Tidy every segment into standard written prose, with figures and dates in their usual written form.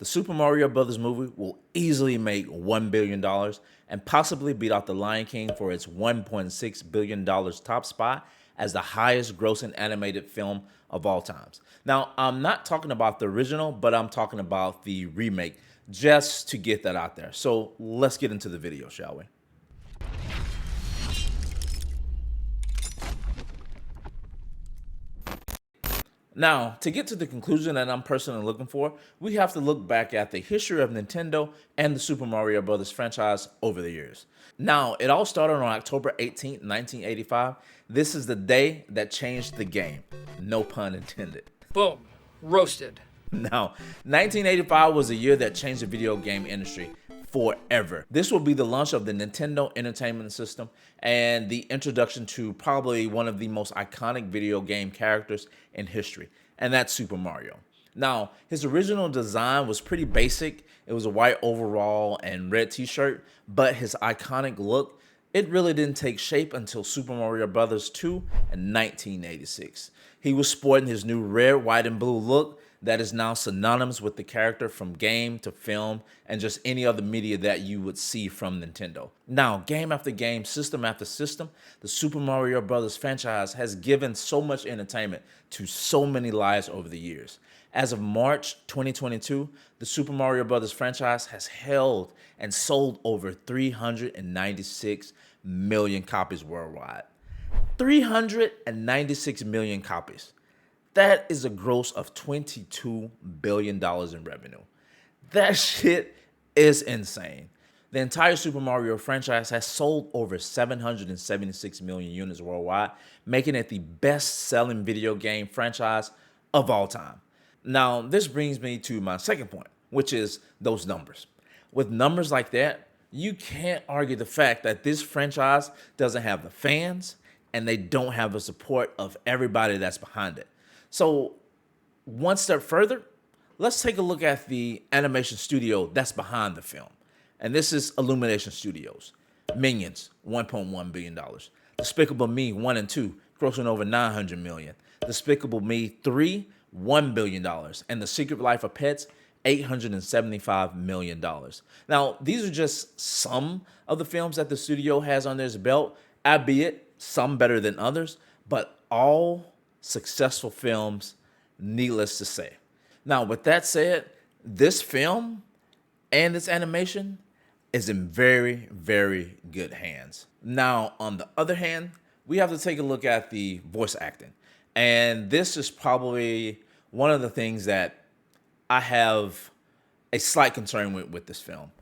the Super Mario Brothers movie will easily make $1 billion and possibly beat out The Lion King for its $1.6 billion top spot as the highest grossing animated film of all times. Now, I'm not talking about the original, but I'm talking about the remake, just to get that out there. So let's get into the video, shall we? Now, to get to the conclusion that I'm personally looking for, we have to look back at the history of Nintendo and the Super Mario Bros. Franchise over the years. Now, it all started on October 18th, 1985. This is the day that changed the game. No pun intended. Boom. Roasted. Now, 1985 was a year that changed the video game industry forever. This will be the launch of the Nintendo Entertainment System and the introduction to probably one of the most iconic video game characters in history, and that's Super Mario. Now, his original design was pretty basic. It was a white overall and red t-shirt, but his iconic look, it really didn't take shape until Super Mario Bros. 2 in 1986. He was sporting his new red, white, and blue look that is now synonymous with the character from game to film and just any other media that you would see from Nintendo. Now, game after game, system after system, the Super Mario Bros. Franchise has given so much entertainment to so many lives over the years. As of March 2022, the Super Mario Bros. Franchise has held and sold over 396 million copies worldwide. 396 million copies. That is a gross of $22 billion in revenue. That shit is insane. The entire Super Mario franchise has sold over 776 million units worldwide, making it the best-selling video game franchise of all time. Now, this brings me to my second point, which is those numbers. With numbers like that, you can't argue the fact that this franchise doesn't have the fans and they don't have the support of everybody that's behind it. So one step further, let's take a look at the animation studio that's behind the film. And this is Illumination Studios. Minions, $1.1 billion. Despicable Me 1 and 2, grossing over $900 million. Despicable Me 3, $1 billion. And The Secret Life of Pets, $875 million. Now, these are just some of the films that the studio has on their belt, albeit some better than others, but all successful films, needless to say. Now, with that said, this film and this animation is in very, very good hands. Now, on the other hand, we have to take a look at the voice acting. And this is probably one of the things that I have a slight concern with this film.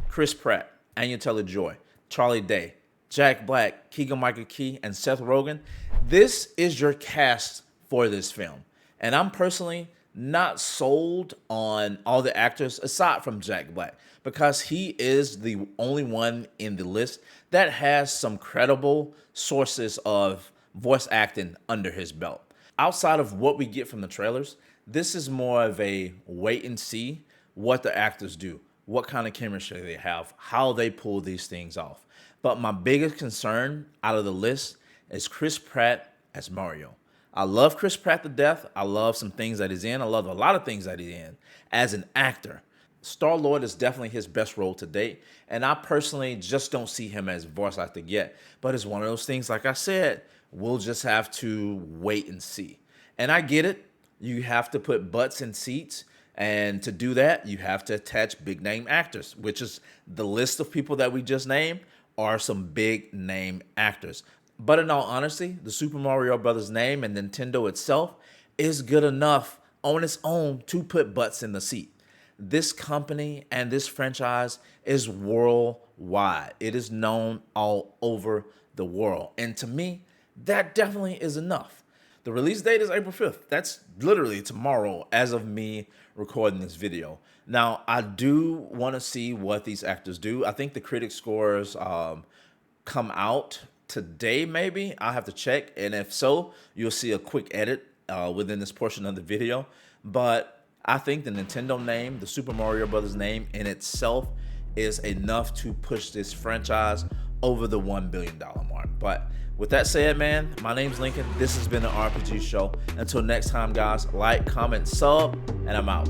Chris Pratt, Anya Taylor-Joy, Charlie Day, Jack Black, Keegan-Michael Key, and Seth Rogen. This is your cast for this film. And I'm personally not sold on all the actors aside from Jack Black, because he is the only one in the list that has some credible sources of voice acting under his belt. Outside of what we get from the trailers, this is more of a wait and see what the actors do, what kind of chemistry they have, how they pull these things off. But my biggest concern out of the list is Chris Pratt as Mario. I love Chris Pratt to death. I love some things that he's in. I love a lot of things that he's in. As an actor, Star-Lord is definitely his best role to date, and I personally just don't see him as voice actor yet. But it's one of those things, like I said, we'll just have to wait and see. And I get it. You have to put butts in seats, and to do that, you have to attach big-name actors, which is the list of people that we just named are some big-name actors. But in all honesty, the Super Mario Brothers name and Nintendo itself is good enough on its own to put butts in the seat. This company and this franchise is worldwide. It is known all over the world. And to me, that definitely is enough. The release date is April 5th. That's literally tomorrow as of me recording this video. Now, I do want to see what these actors do. I think the critic scores come out today, maybe. I'll have to check. And if so, you'll see a quick edit within this portion of the video. But I think the Nintendo name, the Super Mario Brothers name in itself is enough to push this franchise over the $1 billion mark. But with that said, man, my name's Lincoln. This has been the RPG Show. Until next time, guys, like, comment, sub, and I'm out.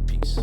Peace.